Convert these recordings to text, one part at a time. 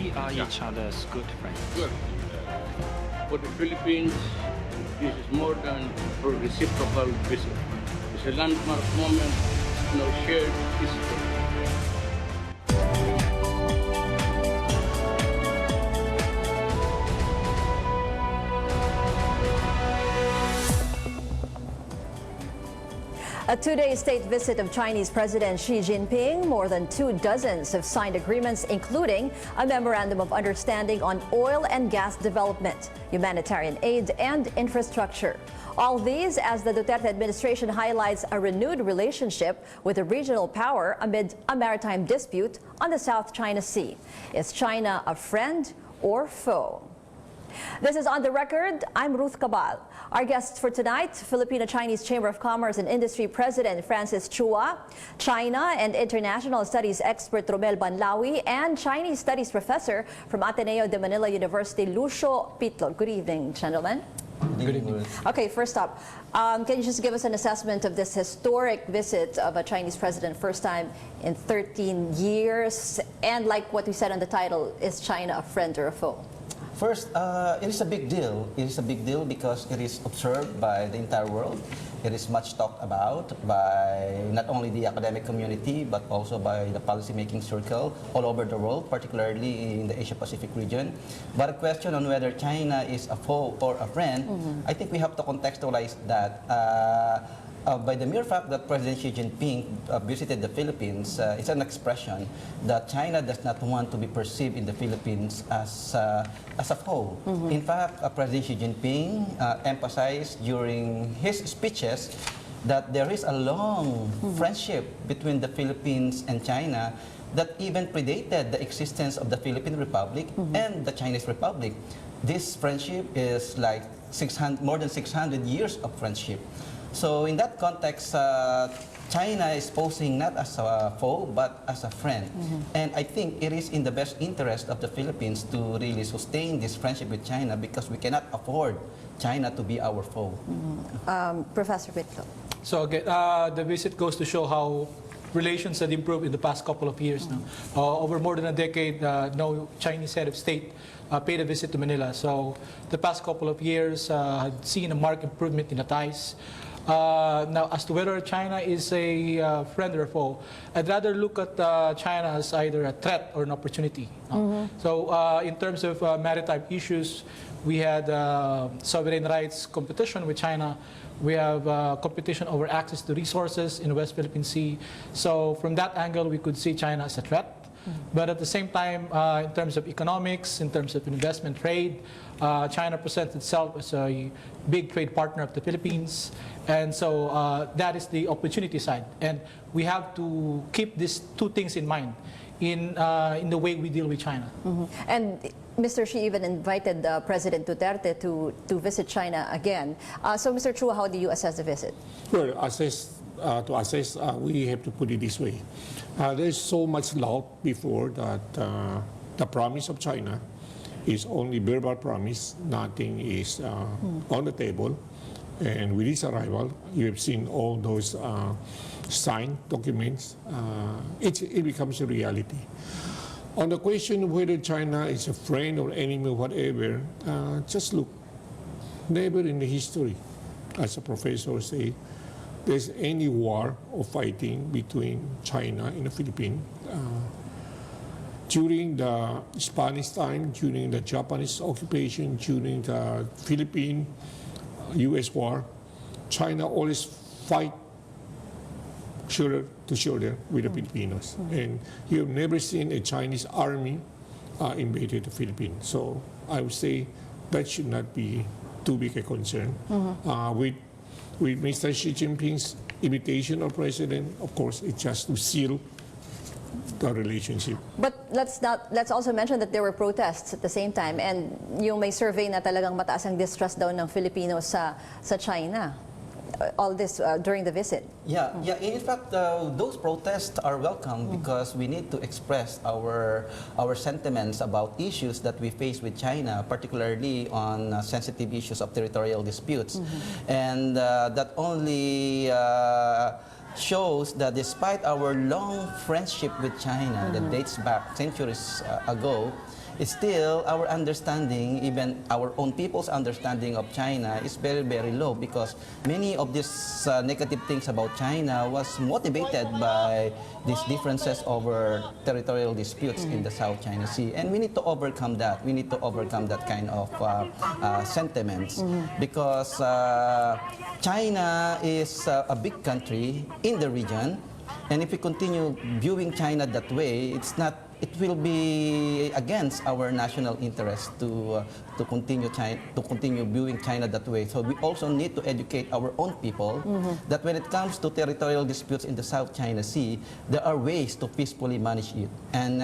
we are each other's good friends. Good. For the Philippines, this is more than a reciprocal visit. It's a landmark moment in our shared history. A two-day state visit of Chinese President Xi Jinping. More than 2 dozens have signed agreements, including a memorandum of understanding on oil and gas development, humanitarian aid, and infrastructure. All these as the Duterte administration highlights a renewed relationship with a regional power amid a maritime dispute on the South China Sea. Is China a friend or foe? This is On the Record. I'm Ruth Cabal. Our guests for tonight, Filipino-Chinese Chamber of Commerce and Industry President Francis Chua, China and International Studies expert Romel Banlawi, and Chinese Studies Professor from Ateneo de Manila University, Lucio Pitlo. Good evening, gentlemen. Good evening. Okay, first up, can you just give us an assessment of this historic visit of a Chinese president, first time in 13 years? And like what we said on the title, is China a friend or a foe? First, it is a big deal. It is a big deal because it is observed by the entire world. It is much talked about by not only the academic community, but also by the policymaking circle all over the world, particularly in the Asia-Pacific region. But a question on whether China is a foe or a friend, I think we have to contextualize that. By the mere fact that President Xi Jinping visited the Philippines, it's an expression that China does not want to be perceived in the Philippines as a foe. In fact, President Xi Jinping emphasized during his speeches that there is a long friendship between the Philippines and China that even predated the existence of the Philippine Republic and the Chinese Republic. This friendship is like more than 600 years of friendship. So in that context, China is posing not as a foe, but as a friend. And I think it is in the best interest of the Philippines to really sustain this friendship with China because we cannot afford China to be our foe. Professor Pitlo. So again, the visit goes to show how relations had improved in the past couple of years now. Over more than a decade, no Chinese head of state paid a visit to Manila. So the past couple of years had seen a marked improvement in the ties. Now, as to whether China is a friend or a foe, I'd rather look at China as either a threat or an opportunity. So in terms of maritime issues, we had sovereign rights competition with China. We have competition over access to resources in the West Philippine Sea. So from that angle, we could see China as a threat. But at the same time, in terms of economics, in terms of investment trade, China presents itself as a big trade partner of the Philippines. And so that is the opportunity side. And we have to keep these two things in mind in the way we deal with China. And Mr. Xi even invited President Duterte to visit China again. So Mr. Chua, how do you assess the visit? Well, to assess, we have to put it this way. There's so much love before that the promise of China is only verbal promise. Nothing is on the table. And with his arrival, you have seen all those signed documents. It becomes a reality. On the question of whether China is a friend or enemy or whatever, just look. Never in the history, as a professor say, there's any war or fighting between China and the Philippines. During the Spanish time, during the Japanese occupation, during the Philippine-US war, China always fight shoulder to shoulder with the Filipinos. And you have never seen a Chinese army invaded the Philippines. So I would say that should not be too big a concern. With Mr. Xi Jinping's invitation of president, of course, it's just to seal the relationship. But let's also mention that there were protests at the same time, and yung may survey na talagang mataas ang distrust daw ng Filipinos sa China. All this during the visit. Yeah. In fact, those protests are welcome because we need to express our sentiments about issues that we face with China, particularly on sensitive issues of territorial disputes, and that only shows that despite our long friendship with China that dates back centuries ago, still our understanding, even our own people's understanding of China is very, very low because many of these negative things about China was motivated by these differences over territorial disputes in the South China Sea. And we need to overcome that. We need to overcome that kind of sentiments because China is a big country in the region. And if we continue viewing China that way, it will be against our national interest to continue viewing China that way. So we also need to educate our own people that when it comes to territorial disputes in the South China Sea, there are ways to peacefully manage it. And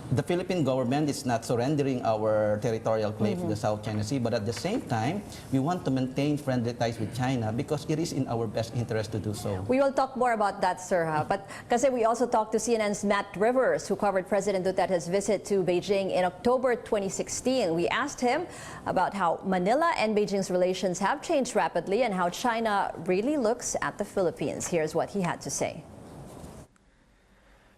the Philippine government is not surrendering our territorial claim to the South China Sea, but at the same time, we want to maintain friendly ties with China because it is in our best interest to do so. We will talk more about that, sir. But kasi we also talked to CNN's Matt Rivers, who covered President Duterte's visit to Beijing in October 2016. We asked him about how Manila and Beijing's relations have changed rapidly and how China really looks at the Philippines. Here's what he had to say.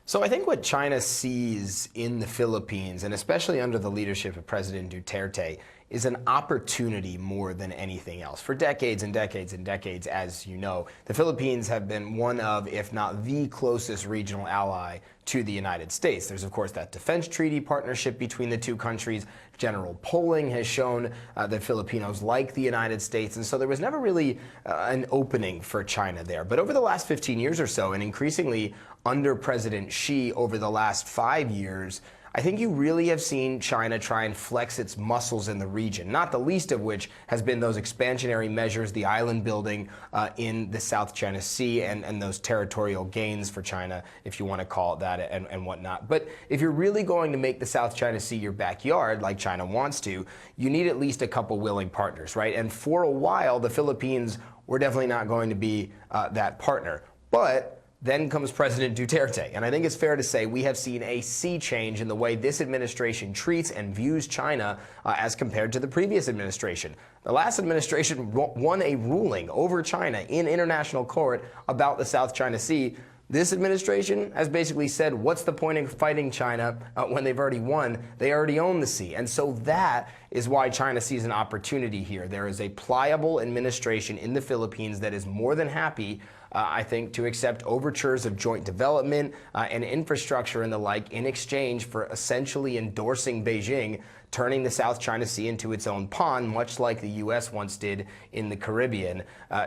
So I think what China sees in the Philippines, and especially under the leadership of President Duterte, is an opportunity more than anything else. For decades and decades and decades, as you know, the Philippines have been one of, if not the closest regional ally to the United States. There's, of course, that defense treaty partnership between the two countries. General polling has shown that Filipinos like the United States, and so there was never really an opening for China there. But over the last 15 years or so, and increasingly under President Xi over the last 5 years, I think you really have seen China try and flex its muscles in the region, not the least of which has been those expansionary measures, the island building in the South China Sea and those territorial gains for China, if you want to call it that, and whatnot. But if you're really going to make the South China Sea your backyard, like China wants to, you need at least a couple willing partners, right? And for a while, the Philippines were definitely not going to be that partner. But then comes President Duterte, and I think it's fair to say we have seen a sea change in the way this administration treats and views China as compared to the previous administration. The last administration won a ruling over China in international court about the South China Sea. This administration has basically said, what's the point of fighting China when they've already won? They already own the sea. And so that is why China sees an opportunity here. There is a pliable administration in the Philippines that is more than happy, I think, to accept overtures of joint development and infrastructure and the like in exchange for essentially endorsing Beijing, turning the South China Sea into its own pond, much like the U.S. once did in the Caribbean.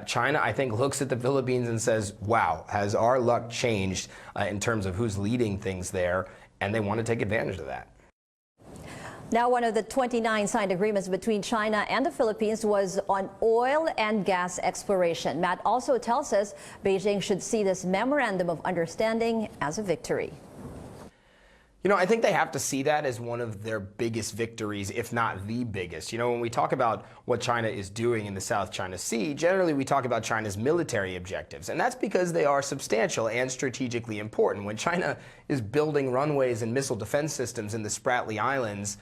China, I think, looks at the Philippines and says, wow, has our luck changed in terms of who's leading things there? And they want to take advantage of that. Now, one of the 29 signed agreements between China and the Philippines was on oil and gas exploration. Matt also tells us Beijing should see this memorandum of understanding as a victory. You know, I think they have to see that as one of their biggest victories, if not the biggest. You know, when we talk about what China is doing in the South China Sea, generally we talk about China's military objectives, and that's because they are substantial and strategically important. When China is building runways and missile defense systems in the Spratly Islands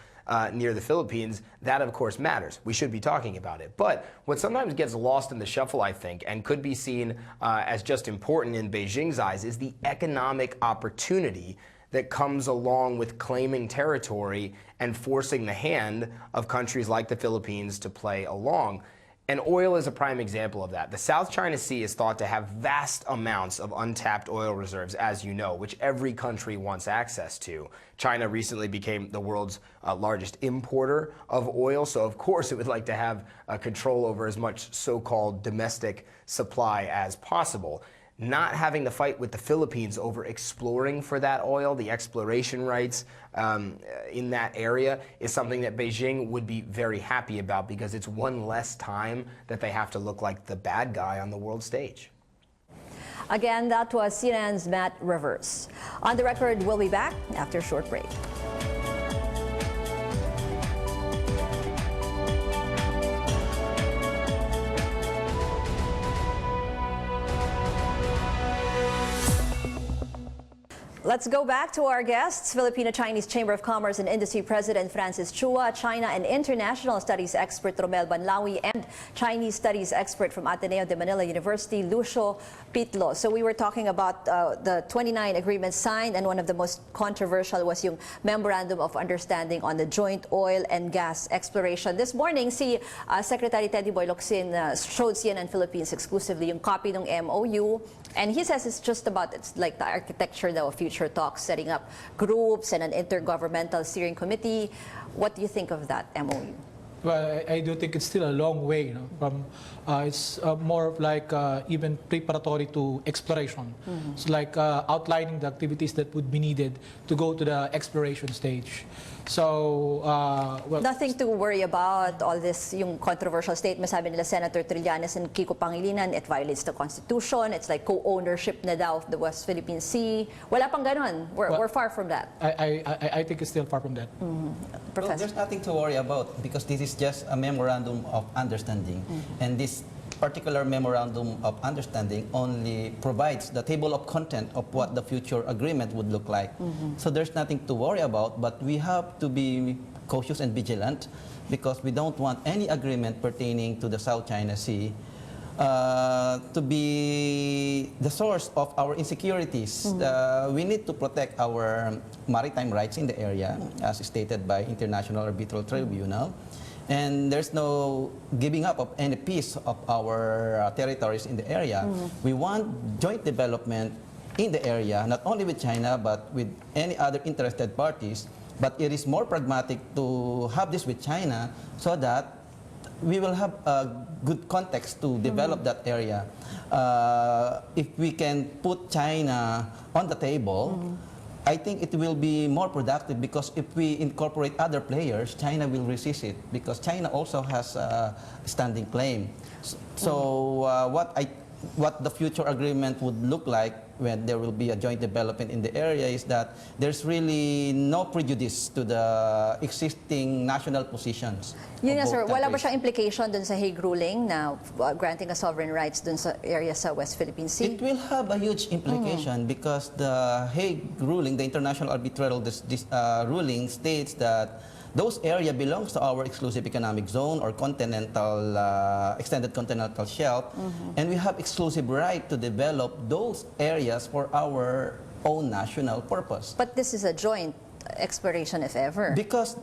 near the Philippines, that of course matters. We should be talking about it. But what sometimes gets lost in the shuffle, I think, and could be seen as just important in Beijing's eyes, is the economic opportunity that comes along with claiming territory and forcing the hand of countries like the Philippines to play along. And oil is a prime example of that. The South China Sea is thought to have vast amounts of untapped oil reserves, as you know, which every country wants access to. China recently became the world's largest importer of oil, so of course it would like to have control over as much so-called domestic supply as possible. Not having to fight with the Philippines over exploring for that oil, the exploration rights in that area, is something that Beijing would be very happy about because it's one less time that they have to look like the bad guy on the world stage. Again, that was CNN's Matt Rivers. On the Record, we'll be back after a short break. Let's go back to our guests. Filipino-Chinese Chamber of Commerce and Industry President Francis Chua, China and International Studies expert Romel Banlawi, and Chinese Studies expert from Ateneo de Manila University, Lucio Pitlo. So we were talking about the 29 agreements signed, and one of the most controversial was yung Memorandum of Understanding on the Joint Oil and Gas Exploration. This morning, si Secretary Teddy Boy Locsin showed CNN Philippines exclusively yung copy ng MOU, and he says it's just about, it's like the architecture of future talks, setting up groups and an intergovernmental steering committee. What do you think of that MOU? Well, I do think it's still a long way, from it's more of like even preparatory to exploration. It's like outlining the activities that would be needed to go to the exploration stage. So, well, nothing to worry about. All this, yung controversial statement, sabi nila Senator Trillanes and Kiko Pangilinan, it violates the Constitution. It's like co-ownership na daw of the West Philippine Sea. Wala pang ganon. We're far from that. I think it's still far from that. Professor. Well, there's nothing to worry about because this is just a memorandum of understanding. And this particular memorandum of understanding only provides the table of content of what the future agreement would look like. So there's nothing to worry about, but we have to be cautious and vigilant because we don't want any agreement pertaining to the South China Sea to be the source of our insecurities. We need to protect our maritime rights in the area, as stated by International Arbitral Tribunal. And there's no giving up of any piece of our territories in the area. We want joint development in the area, not only with China, but with any other interested parties. But it is more pragmatic to have this with China so that we will have a good context to develop that area. If we can put China on the table, I think it will be more productive because if we incorporate other players, China will resist it because China also has a standing claim. So what the future agreement would look like when there will be a joint development in the area is that there's really no prejudice to the existing national positions. Yun nga, of both sir. Wala ba countries. siyang implication dun sa Hague ruling na granting a sovereign rights dun sa area sa West Philippine Sea? It will have a huge implication because the Hague ruling, the International Arbitral ruling states that those area belongs to our exclusive economic zone or continental, extended continental shelf, and we have exclusive right to develop those areas for our own national purpose. But this is a joint exploration, if ever. Because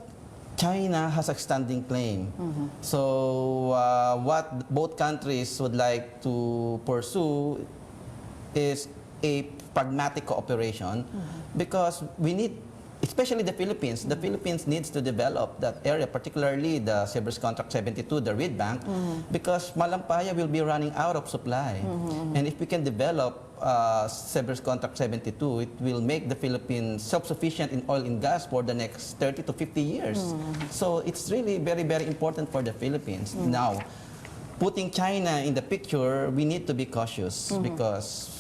China has a standing claim. So what both countries would like to pursue is a pragmatic cooperation because we need, especially the Philippines needs to develop that area, particularly the Service Contract 72, the Reed Bank, because Malampaya will be running out of supply. And if we can develop Service Contract 72, it will make the Philippines self-sufficient in oil and gas for the next 30 to 50 years. So it's really very, very important for the Philippines. Now, putting China in the picture, we need to be cautious because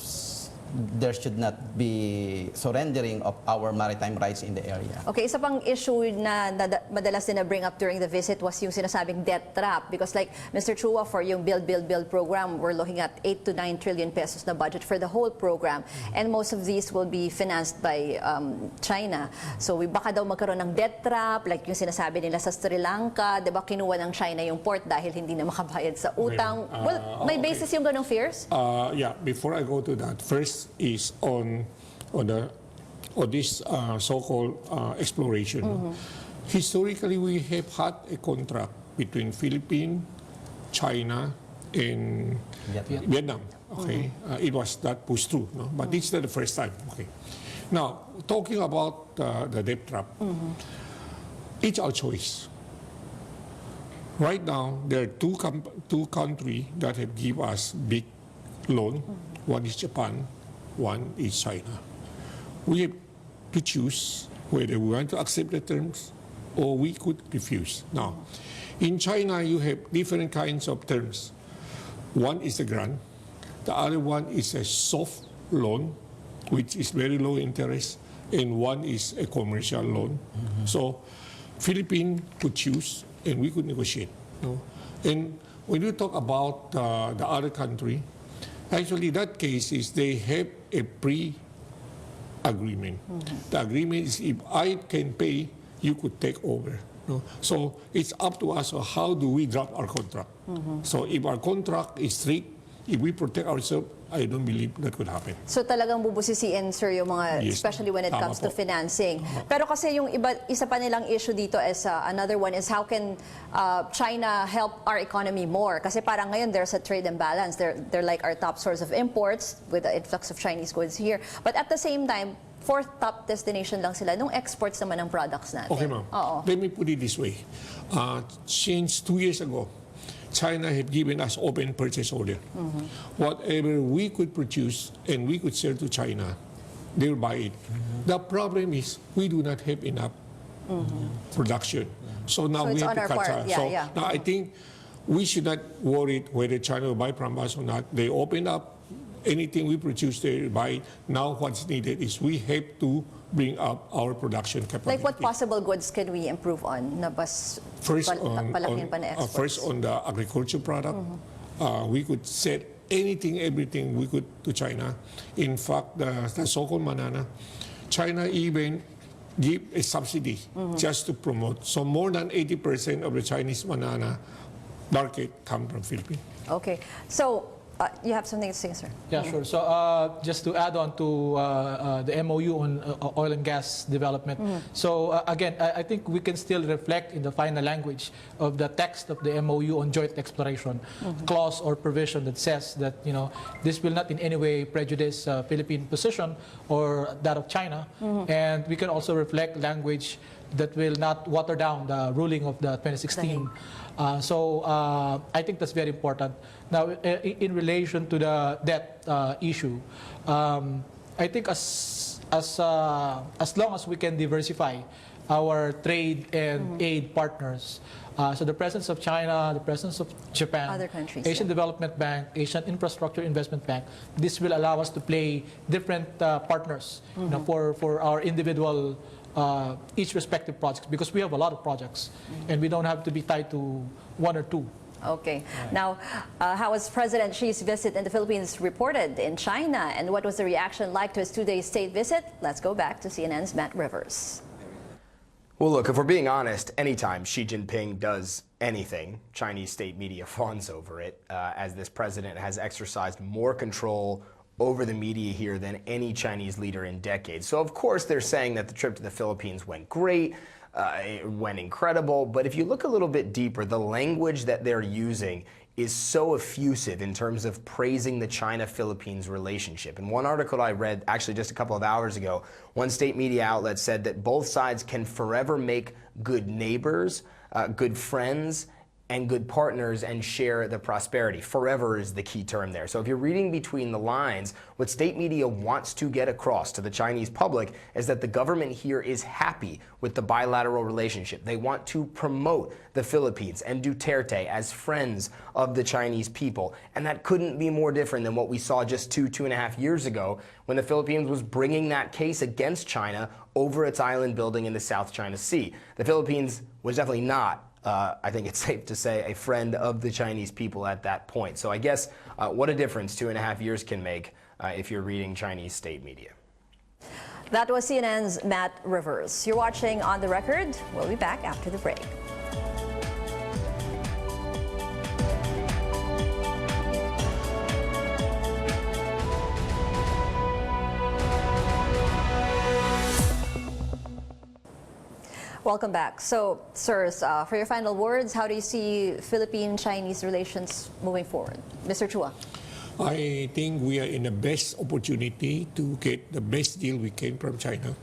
there should not be surrendering of our maritime rights in the area. Okay, isa pang issue na madalas din na bring up during the visit was yung sinasabing debt trap. Because like Mr. Chua, for yung Build program, we're looking at 8 to 9 trillion pesos na budget for the whole program. And most of these will be financed by China. So baka daw magkaroon ng debt trap, like yung sinasabi nila sa Sri Lanka, di ba kinuha ng China yung port dahil hindi na makabayad sa utang. Well, may basis yung ganong fears? Yeah, before I go to that, first is on this so-called exploration. Historically, we have had a contract between Philippines, China, and Vietnam. Okay, it was that pushed through, no? But this is not the first time. Okay, now talking about the debt trap, it's our choice. Right now, there are two countries that have given us big loan. One is Japan, one is China. We have to choose whether we want to accept the terms or we could refuse. Now, in China, you have different kinds of terms. One is a grant. The other one is a soft loan, which is very low interest, and one is a commercial loan. So, Philippines could choose, and we could negotiate. No? And when you talk about the other country, actually, that case is they have a agreement. The agreement is if I can pay, you could take over. No? So it's up to us. So how do we drop our contract? So if our contract is strict, if we protect ourselves, I don't believe that could happen. So talagang bubusisiin, sir, yung mga, Yes, especially when it tama comes to po. financing. Pero kasi yung isa pa nilang issue dito is, another one is how can China help our economy more? Kasi parang ngayon there's a trade imbalance. They're like our top source of imports with the influx of Chinese goods here. But at the same time, fourth top destination lang sila nung exports naman ng products natin. Okay, ma'am. Oo. Let me put it this way. Since 2 years ago, China had given us open purchase order. Whatever we could produce and we could sell to China, they'll buy it. The problem is we do not have enough production. So now So we it's have on to our cut part. China. Yeah, So yeah. now I think we should not worry whether China will buy from us or not. They open up anything we produce, they buy it. Now what's needed is we have to bring up our production capability. Like what possible goods can we improve on na bas First palakin pa na exports? first on the agriculture product, we could sell anything, everything we could to China. In fact, the so-called banana, China even give a subsidy just to promote. So more than 80% of the Chinese banana market come from Philippines. Okay. So, you have something to say, sir? Yeah, sure. So just to add on to the MOU on oil and gas development. So again, I think we can still reflect in the final language of the text of the MOU on joint exploration clause or provision that says that this will not in any way prejudice Philippine position or that of China, and we can also reflect language that will not water down the ruling of the 2016. So I think that's very important. Now, in relation to the debt issue, I think as long as we can diversify our trade and aid partners, so the presence of China, the presence of Japan, Other countries, Asian Development Bank, Asian Infrastructure Investment Bank, this will allow us to play different partners for our individual each respective projects, because we have a lot of projects and we don't have to be tied to one or two. Okay. Now, how was President Xi's visit in the Philippines reported in China, and what was the reaction like to his two-day state visit? Let's go back to CNN's Matt Rivers. Well, look, if we're being honest, anytime Xi Jinping does anything, Chinese state media fawns over it, as this president has exercised more control over the media here than any Chinese leader in decades. So, of course, they're saying that the trip to the Philippines went great, it went incredible, but if you look a little bit deeper, the language that they're using is so effusive in terms of praising the China-Philippines relationship. In one article I read actually just a couple of hours ago, one state media outlet said that both sides can forever make good neighbors, good friends, and good partners and share the prosperity. Forever is the key term there. So if you're reading between the lines, what state media wants to get across to the Chinese public is that the government here is happy with the bilateral relationship. They want to promote the Philippines and Duterte as friends of the Chinese people. And that couldn't be more different than what we saw just 2.5 years ago when the Philippines was bringing that case against China over its island building in the South China Sea. The Philippines was definitely not, I think it's safe to say, a friend of the Chinese people at that point. So I guess what a difference 2.5 years can make if you're reading Chinese state media. That was CNN's Matt Rivers. You're watching On the Record. We'll be back after the break. Welcome back. So, sirs, for your final words, how do you see Philippine-Chinese relations moving forward? Mr. Chua. I think we are in the best opportunity to get the best deal we can from China.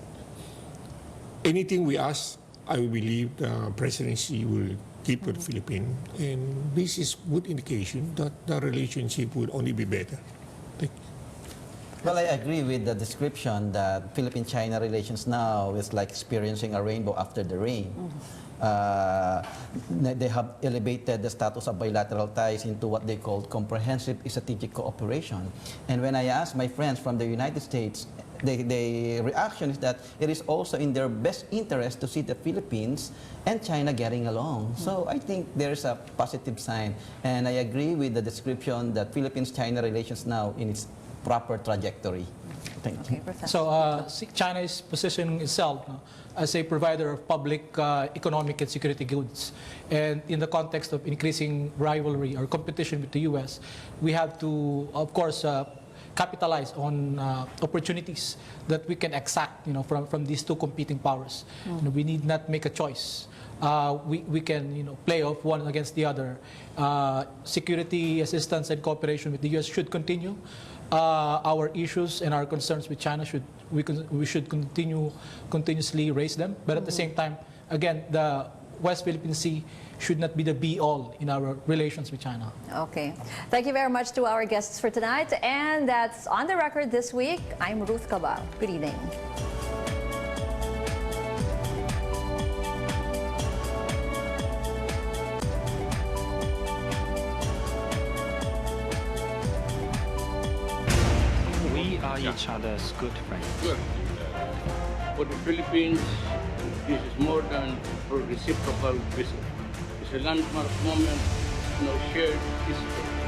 Anything we ask, I believe the presidency will give to the Philippines. And this is good indication that the relationship will only be better. Thank you. Well, I agree with the description that Philippine-China relations now is like experiencing a rainbow after the rain. They have elevated the status of bilateral ties into what they call comprehensive strategic cooperation. And when I ask my friends from the United States, the reaction is that it is also in their best interest to see the Philippines and China getting along. So I think there's a positive sign. And I agree with the description that Philippines-China relations now in its proper trajectory. Thank Okay, you. Professor. So China is positioning itself as a provider of public economic and security goods. And in the context of increasing rivalry or competition with the U.S., we have to, of course, capitalize on opportunities that we can exact, from these two competing powers. We need not make a choice. We can, play off one against the other. Security assistance and cooperation with the U.S. should continue. Our issues and our concerns with China we should continuously raise them. But at the same time, again, the West Philippine Sea should not be the be-all in our relations with China. Okay. Thank you very much to our guests for tonight. And that's On the Record this week. I'm Ruth Cabal. Good evening. We are each other's good friends. Sure. For the Philippines, this is more than a reciprocal visit. It's a landmark moment in our shared history.